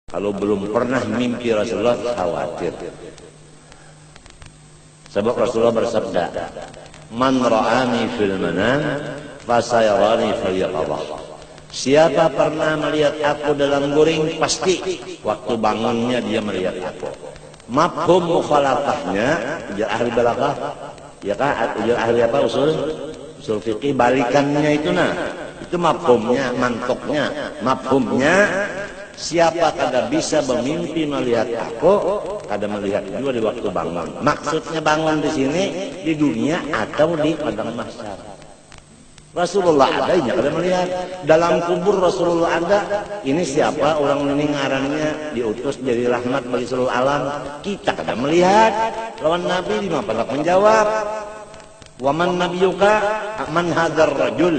Kalau belum pernah mimpi Rasulullah, khawatir. Sebab Rasulullah bersabda, "Man ra'ani fil manam, fasayarani fil yaqadhah." Siapa pernah melihat aku dalam guring, pasti waktu bangunnya dia melihat aku. Mafhum mukhalafahnya, ujar ahli balaghah, ya kan? Ujar ahli apa? Usul fikih, balikannya itu itu mafhumnya, mantoknya, mafhumnya. Siapa kada bisa bermimpi melihat aku, kada melihat juga di waktu bangun. Maksudnya bangun di sini, di dunia atau di padang mahsyar. Rasulullah ada, ini kada melihat. Dalam kubur Rasulullah ada. Ini siapa? Orang ini ngarannya diutus jadi rahmat bagi seluruh alam. Kita kada melihat. Lawan Nabi lima padak menjawab. Waman nabiyuka man hadzal rajul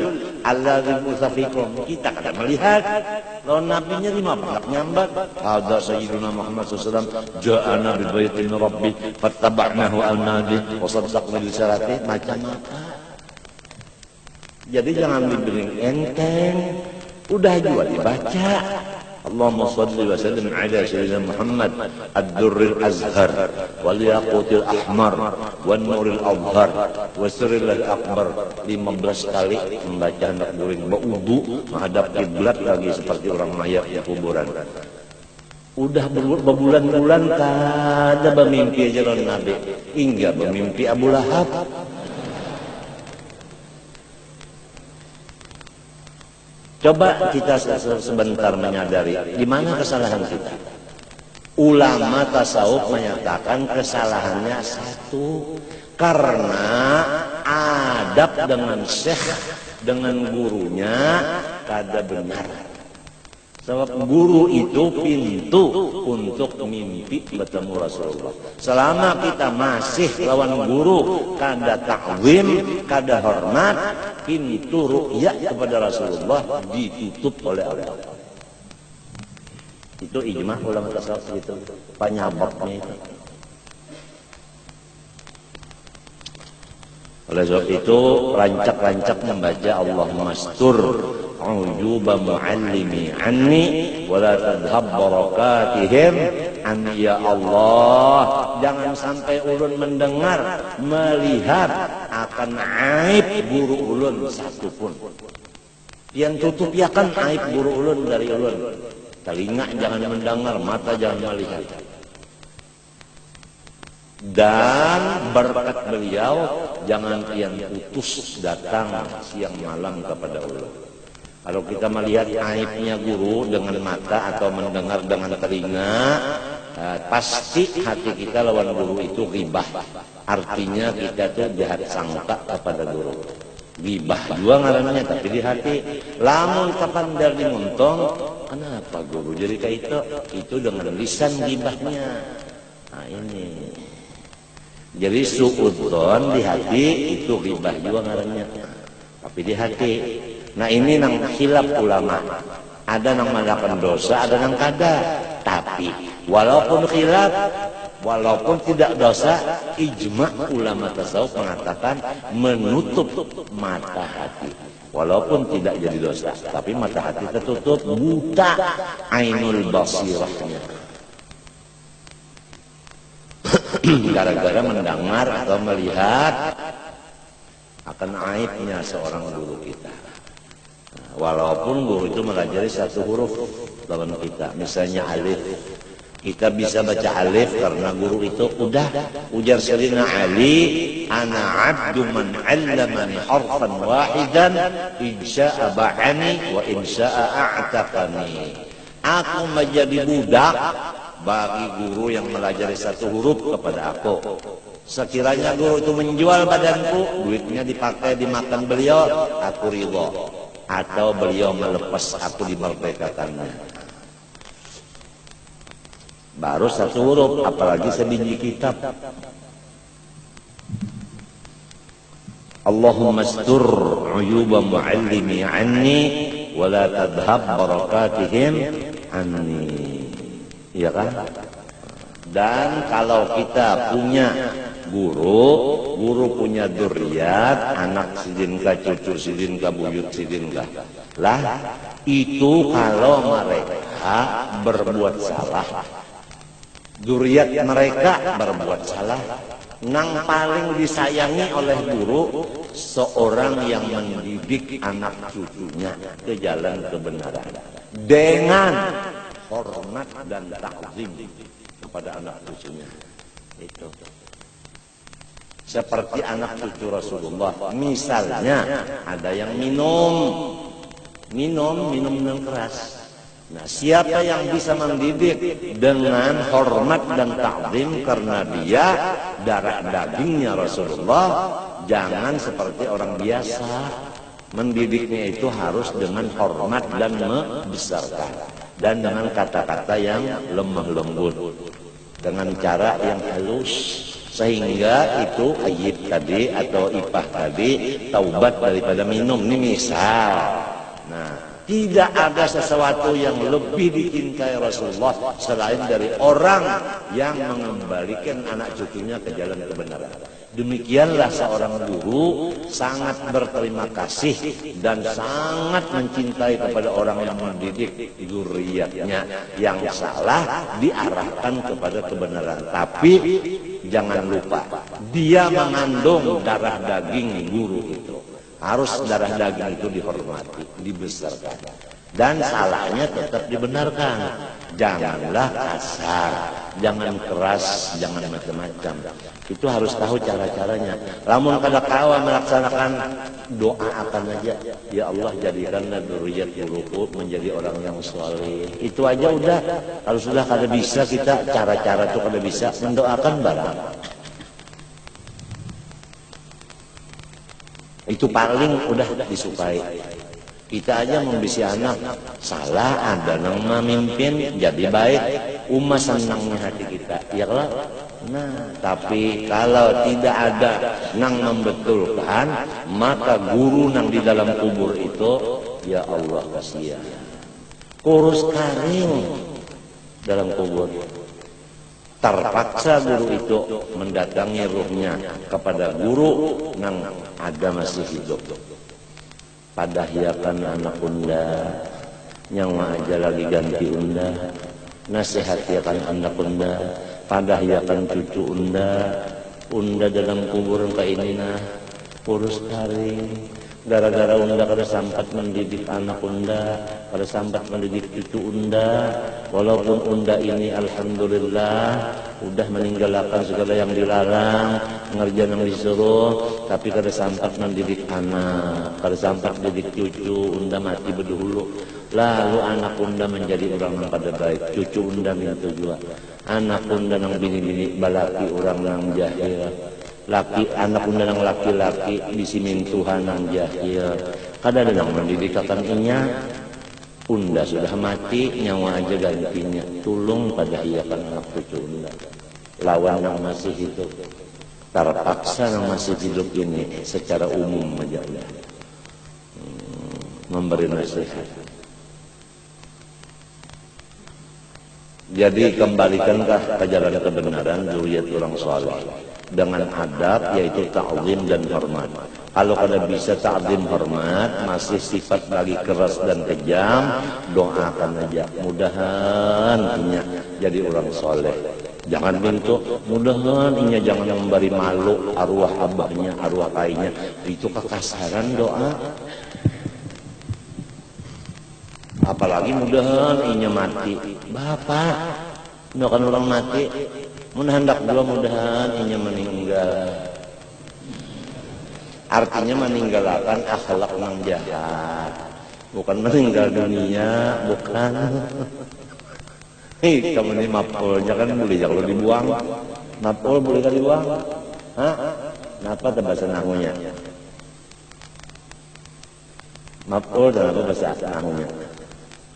alladzi musafikum. Kita kada melihat. Lawan nabinya lima padak nyambat. Hadza sayyiduna Muhammad sallallahu alaihi wasallam ja'ana bi baitin rabbi fattaba'nahu al-nadi wa saddaqna bil syarati. Macam apa? Jadi jangan diberi enteng. Udah juga dibaca. Allahumma salli wa sallim ala sayyidina Muhammad ad-durril azhar wal yaqutil ahmar wan nuril azhar wasiril akbar. 15 kali membaca hendak guring berwudu menghadap kiblat lagi seperti orang mayat di kuburan. Udah berbulan-bulan kada bermimpi aja lawan Nabi, hingga bermimpi Abu Lahab. Coba kita sebentar menyadari di mana kesalahan kita. Ulama tasawuf menyatakan kesalahannya satu, karena adab dengan syekh, dengan gurunya kada benar. Sebab guru itu pintu untuk mimpi bertemu Rasulullah. Selama kita masih lawan guru, kada ta'zim, kada hormat, pintu ru'ya kepada Rasulullah ditutup oleh Allah. Itu ijma ulama tasawuf gitu, penyebabnya itu. Oleh sebab itu rancak-rancak membaca Allahumma astur ujuba muallimi anni wa la tadhhab barakatihim anni, ya Allah, jangan sampai ulun mendengar, melihat akan aib guru ulun satupun. Yang tutup ya kan aib guru ulun dari ulun. Telinga jangan mendengar, mata jangan melihat. Dan berkat beliau jangan kian putus datang siang malam kepada ulun. Kalau kita melihat aibnya guru dengan mata atau mendengar dengan telinga, pasti hati kita lawan guru itu ghibah. Artinya kita tuh jahat sangka kepada guru. Ghibah juga ngarannya, tapi di hati. Lamun kapan dari ngontong, kenapa guru jadi kayak itu dengan lisan ghibahnya. Nah ini. Jadi suudzon di hati itu ghibah juga ngarannya. Tapi di hati. Nah ini nang khilaf ulama. Ada nang melakukan dosa, ada nang kada. Tapi walaupun khilaf, walaupun tidak dosa, ijma ulama tasawuf mengatakan menutup mata hati. Walaupun tidak jadi dosa, tapi mata hati tertutup, buta ainul basirahnya. Gara-gara mendengar atau melihat akan aibnya seorang guru kita. Walaupun guru itu mengajari satu huruf lawan kita, misalnya alif, kita bisa baca alif karena guru itu udah ujar Sayyidina Ali, ana abdu man 'allamani harfan wahidan insya'a ba'ani wa insya'a a'taqani. Aku menjadi budak bagi guru yang melajari satu huruf kepada aku. Sekiranya guru itu menjual badanku, duitnya dipakai dimakan beliau, aku ridho. Atau beliau melepas aku dimerdekakannya. Baru satu huruf, apalagi sebiji kitab. Allahumma astur uyuba muallimi anni wa la tadhhab barakatihim anni. Iya kan? Dan kalau kita punya guru punya dzurriat, anak sidinka, cucu sidinka, buyut sidinka. Lah, itu kalau mereka usaha berbuat salah, dzurriyyat mereka berbuat salah. Nang paling disayangi oleh guru seorang yang mendidik anak cucunya ke jalan kebenaran dengan hormat dan takzim kepada anak cucunya. Itu seperti anak cucu Rasulullah. Misalnya ada yang minum minuman keras. Nah, siapa yang bisa mendidik dengan hormat dan takzim karena dia darah dagingnya Rasulullah, jangan seperti orang biasa. Mendidiknya itu harus dengan hormat dan membesarkan, dan dengan kata-kata yang lemah lembut, dengan cara yang halus, sehingga itu Ayyib tadi atau Ipah tadi taubat daripada minum. Ini misal. Nah, tidak ada sesuatu yang lebih dicintai Rasulullah selain dari orang yang mengembalikan anak cucunya ke jalan kebenaran. Demikianlah seorang guru sangat berterima kasih dan sangat mencintai kepada orang yang mendidik dzurriyyatnya yang salah diarahkan kepada kebenaran. Tapi jangan lupa, dia mengandung darah daging guru itu. Harus darah daging itu dihormati, dibesarkan, dan salahnya tetap dibenarkan. Janganlah kasar, jangan keras, jangan macam-macam. Itu harus tahu cara-caranya. Lamun kada kawa melaksanakan, doakan aja, ya Allah jadikanlah dzurriyyat guruku menjadi orang yang saleh. Itu aja udah. Kalau sudah kada bisa kita cara-cara itu kada bisa, mendoakan barang. Itu paling udah disukai. Kita aja membisi anak salah, ada nang memimpin jadi baik, senangnya hati kita, ya lah. Nah, tapi kalau tidak ada nang membetulkan, maka guru nang di dalam kubur itu, ya Allah kasihan, kurus kering dalam kubur. Terpaksa guru itu mendatangi ruhnya kepada guru nang ada masih hidup. Padahyakan anak unda, nyawa aja lagi ganti unda. Nasihatiakan anak unda, padahyakan cucu unda. Unda dalam kubur engkau ini nah kurus kering. Gara-gara unda kada sempat mendidik anak unda, kada sempat mendidik cucu unda. Walaupun unda ini alhamdulillah udah meninggalkan segala yang dilarang, ngerjain yang disuruh, tapi kada sempat mendidik anak, kada sempat mendidik cucu. Unda mati berdahulu. Lalu anak unda menjadi orang yang pada baik, cucu unda minta juga. Anak unda nang bini-bini balaki orang yang jahil. Laki anak unda nang laki-laki bisimin Tuhan nang jahil. Kada ada nang mendidikakan inya. Unda sudah mati, nyawa aja gantinya. Tulung pada iakan anak cucu unda. Lawan yang masih hidup, terpaksa yang masih hidup ini secara umum aja udah memberi nasihat. Jadi kembalikankah ke jalan kebenaran dzurriyyat orang saleh dengan adab, yaitu ta'zim dan hormat. Kalau kada bisa ta'zim hormat, masih sifat lagi keras dan kejam, doakan aja, mudahan inya jadi orang soleh. Jangan minta, mudahan inya jangan memberi malu arwah abahnya, arwah kainya. Itu kekasaran doa. Apalagi mudahan inya mati. Bapak, doakan orang mati, hendak dua mudahan inya meninggal. Artinya meninggalkan akhlak yang jahat, bukan meninggal dunia, bukan. Kamu ini mapolnya kan boleh kalau dibuang, mapol boleh kan dibuang? Hah? Kenapa bahasa nahunya? Mapol dan apa bahasa nahunya?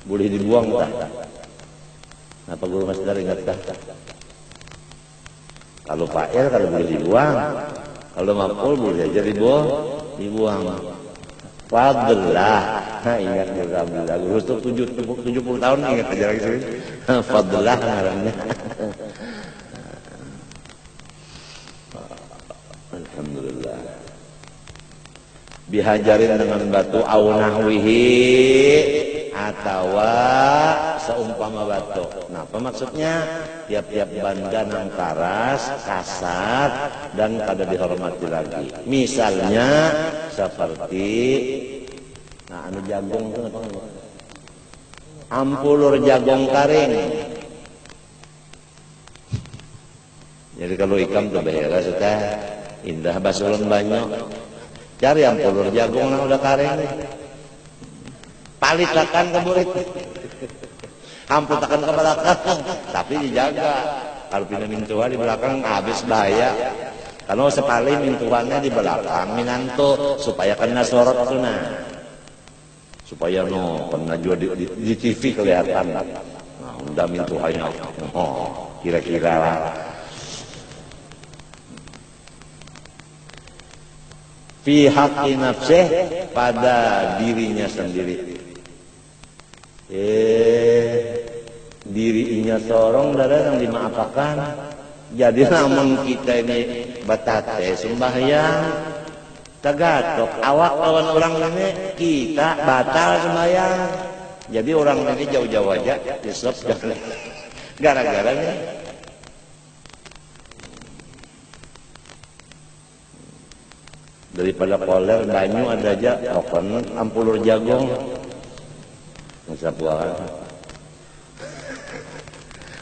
Boleh dibuang tak? Kenapa guru masih ingat tak? Kalau fa'il kalau boleh dibuang, kalau maf'ul boleh jadi dibuang. Fadlah, ingat juga alhamdulillah. Guru itu 70 tahun ingat aja lagi sih. Fadlah ngarannya. Alhamdulillah. Dihajarin dengan batu au nahwihi atau seumpama batu. Nah, apa maksudnya? Tiap-tiap banda nang karas, kasar, dan kada dihormati lagi. Misalnya seperti, nah anu jagung itu apa? Ampulur jagung karing. Jadi kalau ikam tuh behera sudah indah basulun banyak. Cari ampulur jagung nang udah karing. Palitakan ke murid. Amputakan ke belakang, tapi dijaga. Kalau pindah mintuan di belakang habis bahaya. Kalau sekali mintuannya di belakang minanto supaya kena sorot tuh nah. Supaya no kena juga di TV kelihatan. Nah, udah mintuannya. Oh, kira-kira lah. Fi haqqi nafsih, pada dirinya sendiri. Dirinya sorong dada yang dimaafkan. Jadi namun kita ini batate sembahyang tagatok awak lawan orang ini kita batal sembahyang. Jadi orang ini jauh-jauh aja disop jangan gara-gara ini. Daripada koler banyu ada aja okon ampulur jagung masa buah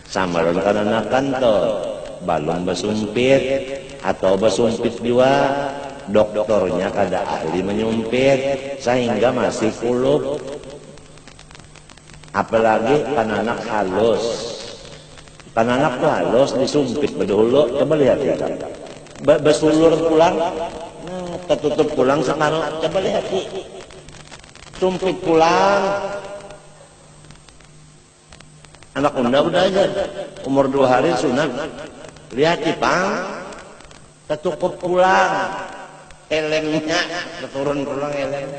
sama ron kananakan to balong basumpit atau basumpit juga dokternya kada ahli menyumpit sehingga masih kulup, apalagi kananak halus. Kananak tuh halus disumpit bedulu, coba lihat ya, besulur pulang tertutup pulang sekarang, coba lihat sih sumpit pulang. Anak udah aja umur 2 hari sunat, lihat Cipang tertutup pulang elengnya turun pulang eleng.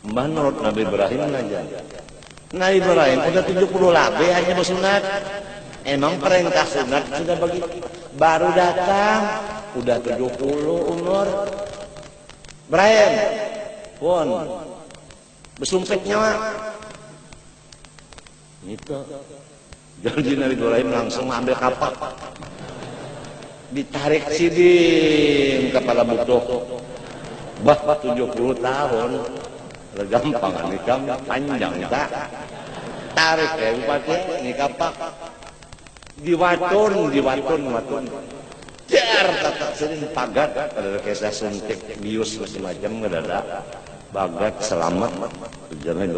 Mbah menurut Nabi Ibrahim aja, Nabi Ibrahim udah 70 lebih hanya bersunat. Emang perintah sunat sudah begitu, baru datang udah 70 umur Ibrahim pun bersumpit nyawa itu. Jadi Nabi Ibrahim langsung ambil kapak, ditarik sidin kepala butuh. Bah 70 tahun gampang nikah panjang tak tarik ya bupati ini kapak diwatun jar tatak sidin pagat ada kisah suntik bius macam-macam ada bagat selamat.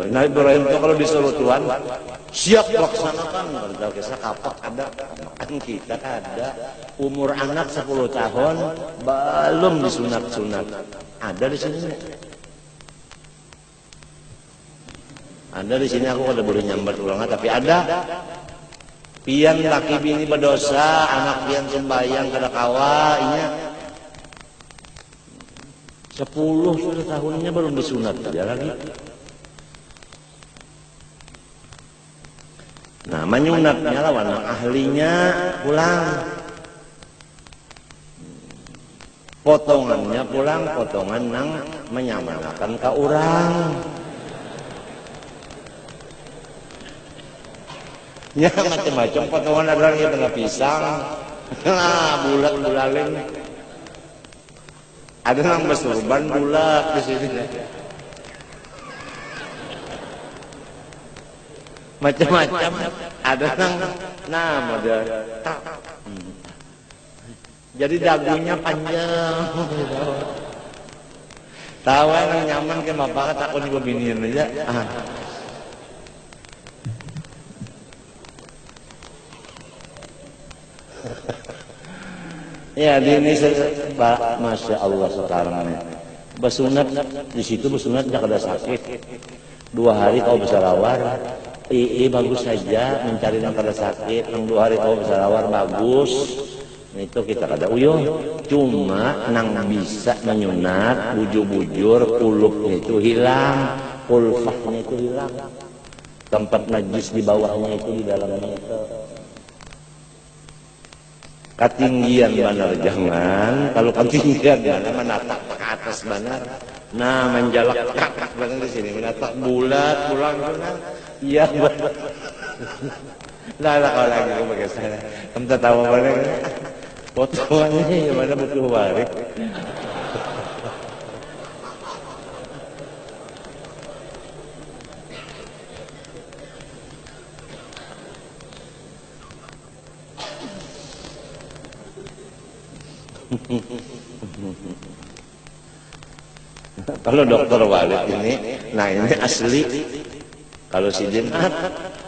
Nabi Ibrahim itu kalau disuruh Tuhan siap laksanakan. Kalau kisah kapak ada, kan kita ada umur anak 10 tahun belum disunat-sunat ada di sini. Ada di sini aku kada boleh nyambat ulang tapi ada. Pian laki bini berdosa, anak pian sembahyang kada kawainya. 10 sudah tahunnya belum disunat aja lagi. Nah, menyunatnya lawan ahlinya pulang. Potongannya pulang, potongan nang menyamanakan ke orang. Ya macam-macam potongan ada yang tengah pisang, bulat-bulalin. Ada yang bersurban bulat di sini. Macam-macam. Ada yang ada. Jadi dagunya panjang. Tahu yang nyaman ke bapak takut juga binian aja. Ya di ini masya Allah sekarang ini bersunat di situ bersunat jangan ada sakit 2 hari kau bersalawar bagus saja mencari yang kada sakit yang 2 hari kau bersalawar bagus itu kita kada uyuh cuma nang bisa menyunat bujur-bujur kulupnya itu hilang kulfahnya itu hilang tempat najis di bawahnya itu di dalamnya itu. Ketinggian benar jangan, kalau ketinggian jangan menatap atas benar. Nah, menjalak ke atas benar di sini. Menatak bulat, pulang benar. Iya, benar. Nah, kalau lagi aku pakai sana. Kamu tak tahu mana? Potongannya mana butuh warik. Kalau dokter Walid ini, nah ini asli. Kalau si Jinat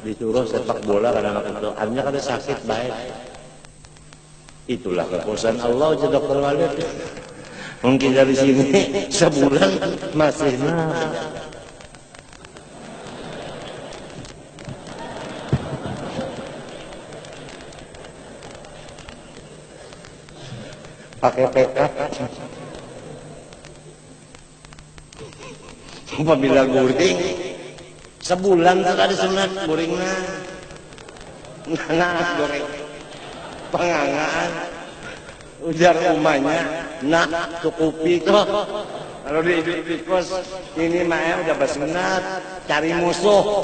disuruh sepak bola karena artinya kada sakit baik. Itulah kekuasaan Allah aja dokter Walid. Mungkin dari sini sebulan masih pakai PK. Apabila guring sebulan tuh ada sunat guringnya. Nah, goreng pengangaan ujar umahnya nak cukupi kok. Kalau di kos ini mah udah bersunat cari musuh.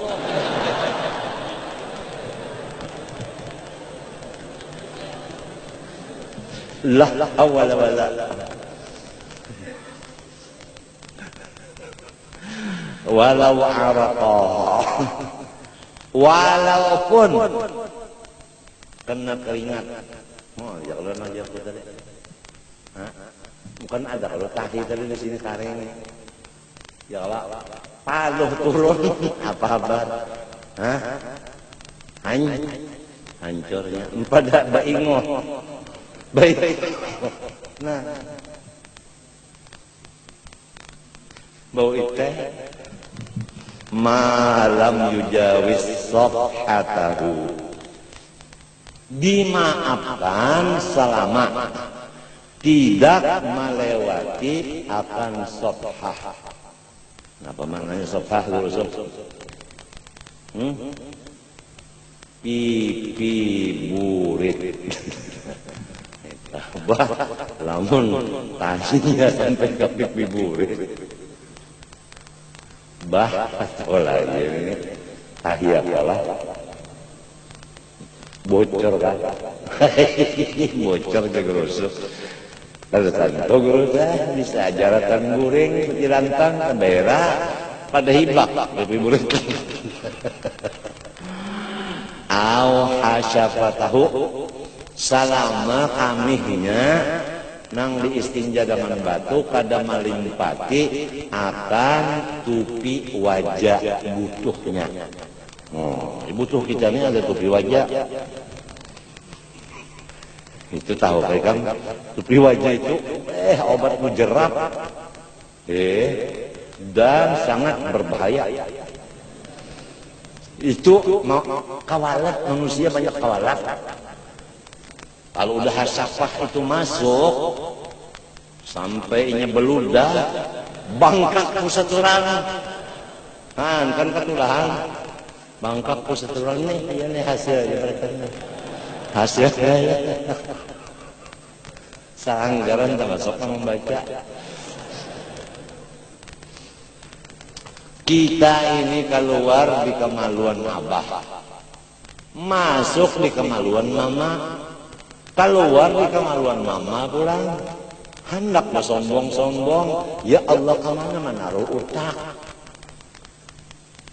Lah awal wala walau araqah, walaupun kena keringat. Oh, ya kalau aja aku tadi. Bukan ada kalau tahi tadi di sini taring. Ya Allah, paluh turun apa kabar? Hancurnya. Pada baingo. Baik. Nah. Bau itu malam yujawis sofhatahu, dimaafkan selama tidak melewati akan sofhah. Apa maknanya sofhah dulu sob? Pipi burit. Bah, lamun tanya sampai ke pipi burit. Bah, sekolah ini tahiyah kalah bocor kan, bocor ke gerusuk. Kalau tanto gerusuk bisa ajaratan guring, petilantang, kebera, pada hibak, lebih burik. Aw hasyafatahu, salama kamihnya nang diistinja dengan batu kada melimpati akan tupi wajah butuhnya. Butuh kita ini ada tupi wajah. Itu tahu kan? Tupi wajah itu obat mujarab. Dan sangat berbahaya. Itu kawalat, manusia banyak kawalat. Kalau udah hasafah itu masuk sampai ini beludah, bangkak pusaturan, kan ketulahan, bangkak pusaturan ini hasilnya mereka hasilnya. Seanggaran termasuk membaca. Kita ini keluar di kemaluan abah, masuk di kemaluan mama. Keluar di kemaluan mama pulang, hendak bersombong-sombong, ya Allah kemana menaruh utak.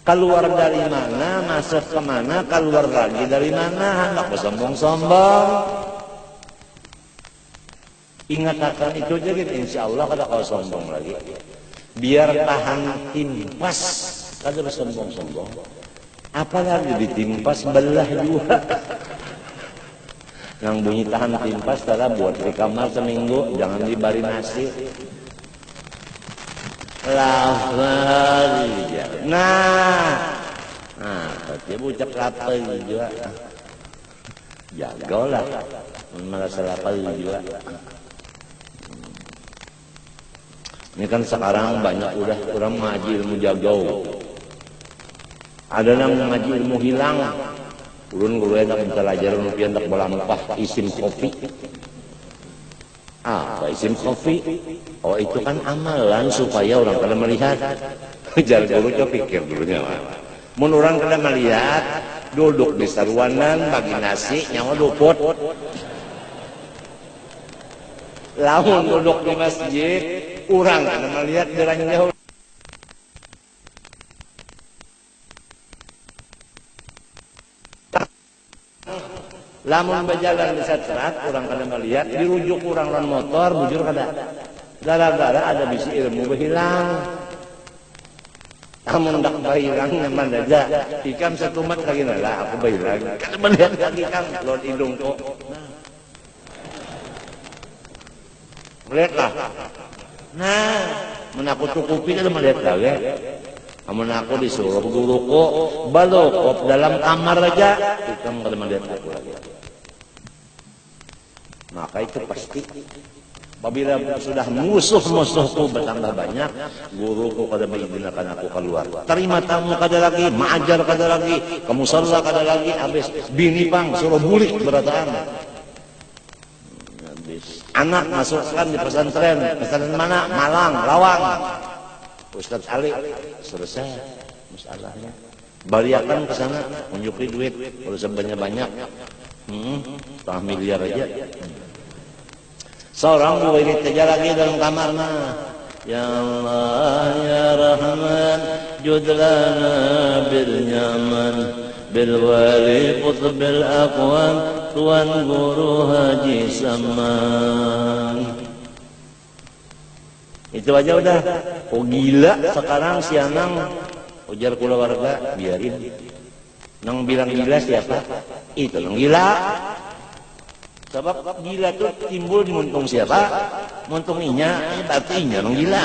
Keluar dari mana, masuk kemana, keluar lagi dari mana, hendak bersombong-sombong. Ingat akan itu aja gitu, insya Allah kada kau sombong lagi. Biar tahan timpas, kada bersombong-sombong. Apalagi ditimpas belah juga. Yang bunyi tahan timpas tara buat di kamar seminggu, jangan dibari nasi. Lapar ya. Nah, tapi bucap lapar juga. Jagalah, merasa lapar juga. Ini kan sekarang banyak udah orang ngaji ilmu jagau. Ada yang ngaji ilmu hilang. Ulun guru enak belajar rupiah tak bola mempah isim kopi. Apa isim khafi? Oh itu kan amalan supaya orang kada melihat. Jar guru coba pikir dulunya. Mun orang kada melihat, duduk di saruanan bagi nasi nyawa luput. Lamun duduk di masjid, orang kada melihat deranya jauh. Lamun berjalan di satrat, orang kada melihat, dirujuk orang lan motor, bujur kada. Gara-gara ada bisi ilmu berhilang. Amun dak bahilang nyaman aja. Ikam satu mat lagi nala, aku bahilang. Kada melihat lagi kang, lon hidung kok. Melihatlah. Nah, mun aku cukupi kada melihat lagi. Amun aku disuruh guruku balokop dalam kamar aja, ikam kada melihat aku lagi. Maka itu pasti apabila sudah musuh-musuhku bertambah banyak, guruku kada mengizinkan aku keluar. Terima tamu kada lagi, mengajar kada lagi, kamu musala kada lagi, habis bini pang suruh bulik berataan. Habis anak masukkan di pesantren mana? Malang, Lawang. Ustadz Ali selesai masalahnya. Baliakan ke sana, unjuki duit, kalau sebanyak-banyak. Setengah miliar aja. Seorang murid aja lagi dalam kamar mah. Ya Allah ya Rahman judlana bil nyaman bil wali qutbil aqwan tuan guru Haji Saman. Itu aja udah. Oh gila sekarang si Anang ujar keluarga biarin. Nang bilang gila siapa? Itu nang gila. Sebab gila itu timbul di muntung siapa? Muntung inya, berarti inya nang gila.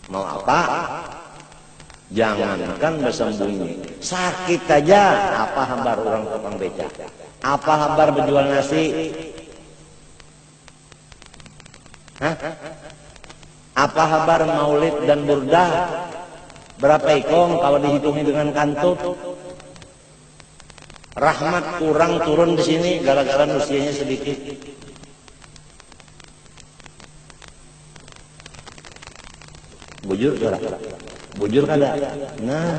Mau apa? Jangankan bersembunyi. Sakit aja. Apa hambar orang tukang beca? Apa hambar berjual nasi? Hah? Apa kabar maulid dan burdah? Berapa ikong kalau dihitungi dengan kantut? Rahmat kurang turun di sini gara-gara usianya sedikit. Bujur kada? Bujur kada? Nah,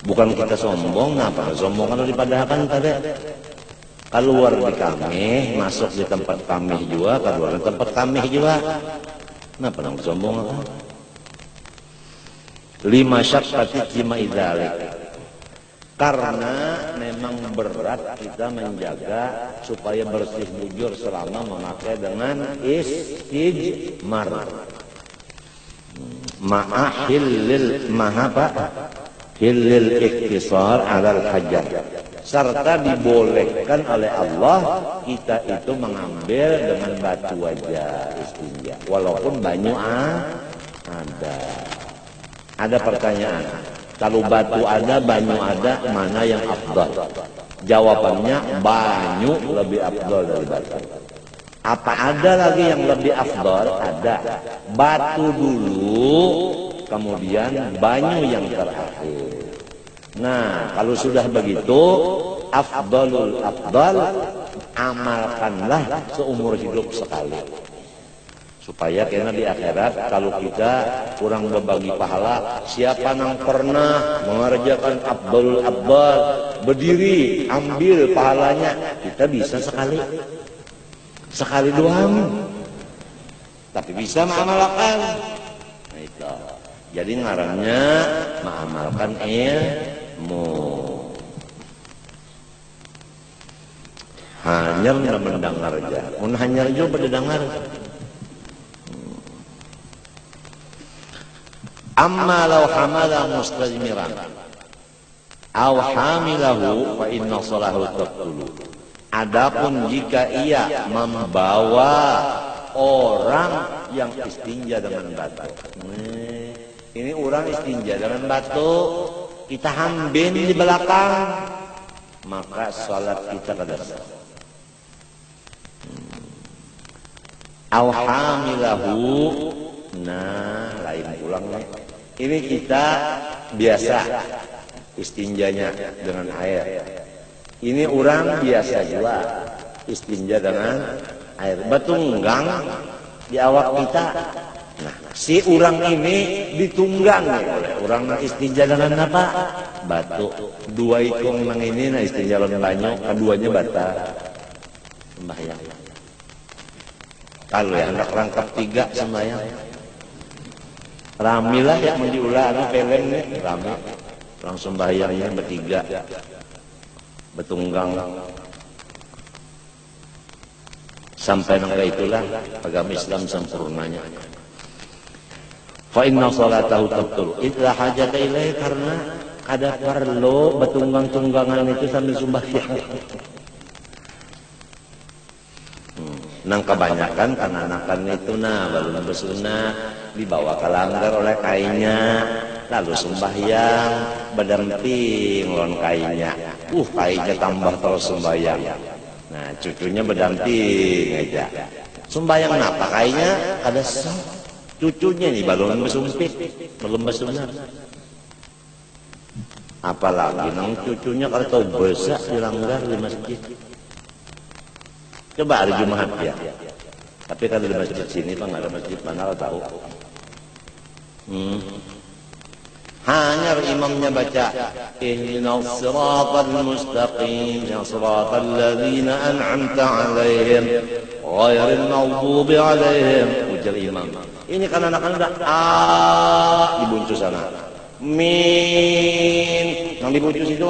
bukan kita sombong, apa sombong kalau dipadahkan tadi. Keluar di kami, masuk di tempat kami juga, keluar di tempat kami juga. Kenapa nang sombong apa? Lima syakkatit lima idalik. Karena memang berat kita menjaga supaya bersih bujur selama memakai dengan istijmar. Ma'ahillil mahaba hillil iktisar alal hajar. Serta dibolehkan oleh Allah kita itu mengambil dengan batu aja istinja. Walaupun banyu ada. Ada pertanyaan. Kalau batu ada, banyu ada, mana yang afdal? Jawabannya banyu lebih afdal dari batu. Apa ada lagi yang lebih afdal? Ada. Batu dulu, kemudian banyu yang terakhir. Nah, kalau sudah begitu, afdalul afdal, amalkanlah seumur hidup sekali. Supaya karena di akhirat kalau kita kurang berbagi pahala, siapa yang pernah mengerjakan afdalul afdal, berdiri, ambil pahalanya, kita bisa sekali. Sekali doang. Tapi bisa mengamalkan. Nah itu. Jadi ngarannya mengamalkan ilmu. Hanyar nggak mendengar aja. Mun hanyar juga mendengar. Amma law hamala mustajmiran aw hamilahu fa inna salahu taqtulu. Adapun jika ia membawa orang yang istinja dengan batu. Ini orang istinja dengan batu, kita hambin di belakang, maka salat kita kada sah. Aw hamilahu, nah lain ulang nih. Ini kita biasa istinjanya dengan air. Ini orang biasa juga istinja dengan air. Betunggang di awak kita. Nah, si orang ini ditunggang oleh orang istinja dengan apa? Batu. Dua ikung nang ini nah istinja lawan banyu, keduanya bata. Sembahyang. Kalau ya hendak rangkap 3 sembahyang. Ramilah yang mendiulah anu peleng nih, rame. Langsung sembahyangnya bertiga. Betunggang sampai nangka itulah agama Islam sempurnanya. Fa inna salatahu tabtul illa hajata ilaih, karena ada perlu betunggang-tunggangan itu sambil sembahyang. Nang kebanyakan karena anakan itu balun bersunah dibawa ke langgar oleh kainnya, lalu sembahyang berdamping lawan kainnya. Kainnya tambah terus sembahyang. Nah, cucunya berdamping aja. Sembahyang apa kainnya? Ada cucunya nih balon bersumpit, belum bersunah. Apalagi nang cucunya kalau tahu besar di langgar di masjid. Coba hari Jumat ya. Tapi kalau di masjid sini Pak nggak ada masjid mana tahu. Hanya imamnya baca ihdinas siratal mustaqim siratal ladzina an'amta 'alaihim ghairil maghdubi 'alaihim, ujar imam. Ini kan anak-anak dibuncu sana. Min yang dibuncu itu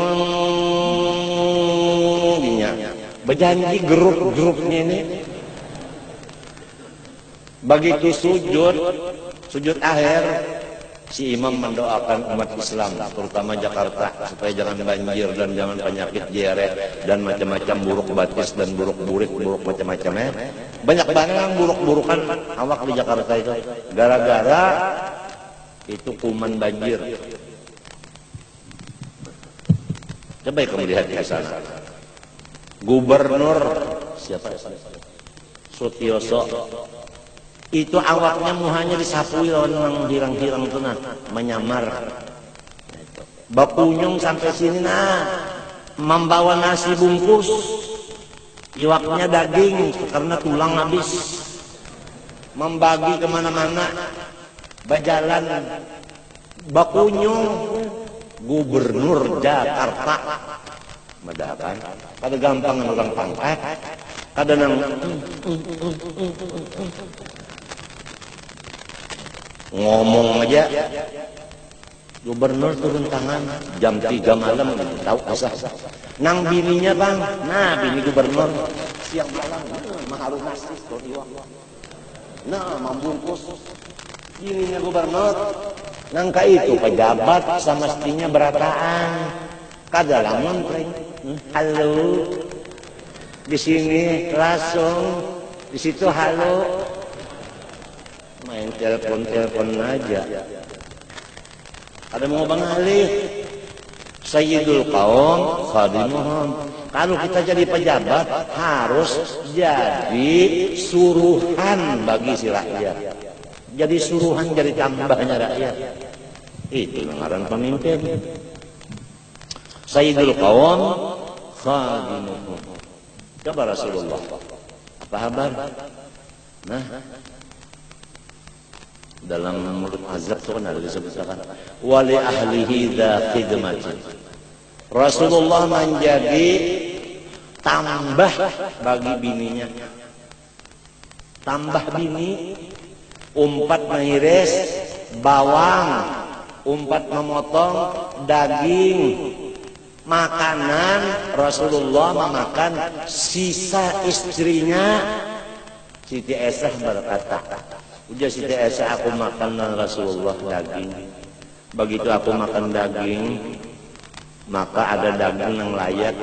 dinya. Berjanji grup-grupnya ini begitu sujud akhir, si imam mendoakan umat Islam terutama Jakarta supaya jangan banjir dan jangan penyakit diare dan macam-macam buruk batis dan buruk burik, buruk macam-macamnya. Banyak banget yang buruk-burukan awak di Jakarta itu gara-gara itu kuman banjir. Coba kamu lihat di sana. Gubernur siapa? Sutioso. Itu awaknya muhanya disapui lawan orang hirang-hirang itu menyamar. Bapunyung sampai sini membawa nasi bungkus, iwaknya daging karena tulang habis, membagi kemana-mana, berjalan. Bapunyung Gubernur Jakarta, medakan. Kada gampang orang pangkat, kada nang ngomong aja. Gubernur turun tangan jam 3 malam, tahu asah. Nang bininya bang, bini gubernur siang malam, maharu nasi, membungkus. Bininya gubernur, nangka itu pejabat sama mestinya berataan. Kada lamun halo, di sini langsung, di situ halo, main telepon aja. Ada mau bang Ali, Sayyidul Qaum khadimuhum. Kalau kita jadi pejabat harus jadi suruhan bagi si rakyat. Jadi suruhan, jadi tambahnya rakyat. Itu ngaran pemimpin. Sayyidul Qaum khadimuhum. Coba Rasulullah apa kabar? Dalam mulut azab itu kan ada disebutkan wali ahlihi dza khidmatin. Rasulullah menjadi tambah bagi bininya. Tambah bini, umpat mengiris bawang, umpat memotong daging. Makanan Rasulullah memakan, sisa istrinya Siti Aisyah berkata, ujar Siti Aisyah, aku makan Rasulullah daging. Begitu aku makan daging, maka ada daging yang layak,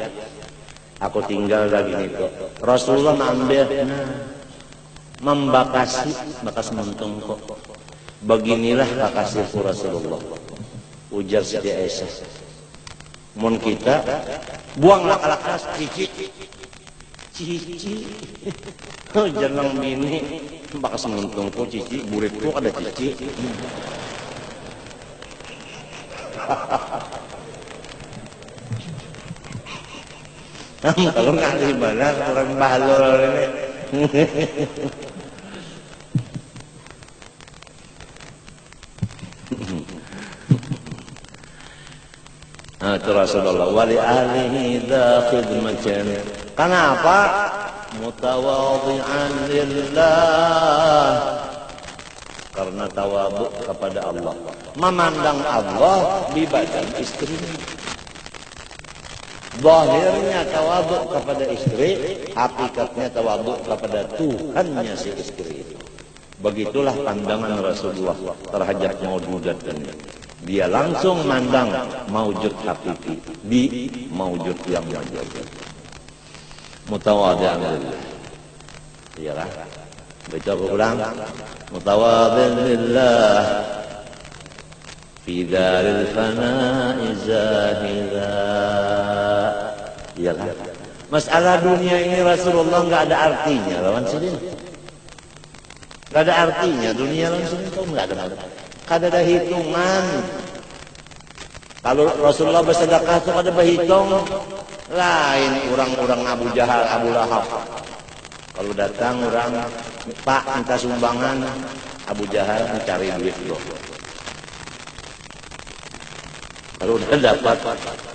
aku tinggal daging itu. Rasulullah mengambil, membakasi, bakas mentung kok. Beginilah kakasihku Rasulullah, ujar Siti Aisyah. Mun kita buanglah kalakas cici jeneng bini bakas menguntungku cici, buritku ada cici. Kalau nggak di mana orang bahlul ini. Itu Rasulullah wali ahlihi dha khidmatan. Kenapa? Mutawadhi'an lillah. Karena tawadhu kepada Allah. Memandang Allah di badan istrinya. Zahirnya tawadhu kepada istri, hakikatnya tawadhu kepada Tuhannya si istri itu. Begitulah pandangan Rasulullah terhadap maujudat ini. Dia langsung mandang maujud hakiki di maujud yang majaz. Mutawadhi'an lillah. Iyalah. Baca ulang. Mutawadhi'an lillah fi daril fana'i zahida. Iyalah. Masalah dunia ini Rasulullah enggak ada artinya lawan sini. Enggak ada artinya dunia langsung itu enggak ada. Kada ada hitungan. Kalau Rasulullah bersedekah itu kada berhitung. Lain orang-orang Abu Jahal, Abu Lahab. Kalau datang orang, Pak minta sumbangan, Abu Jahal mencari duit loh. Kalau udah dapat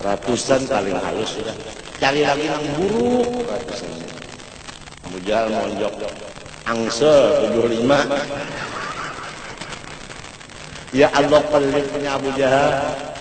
ratusan paling halus sudah. Cari lagi yang buruk ratusan. Abu Jahal monjok angsel 75. Ya Allah pelitnya Abu Jahal.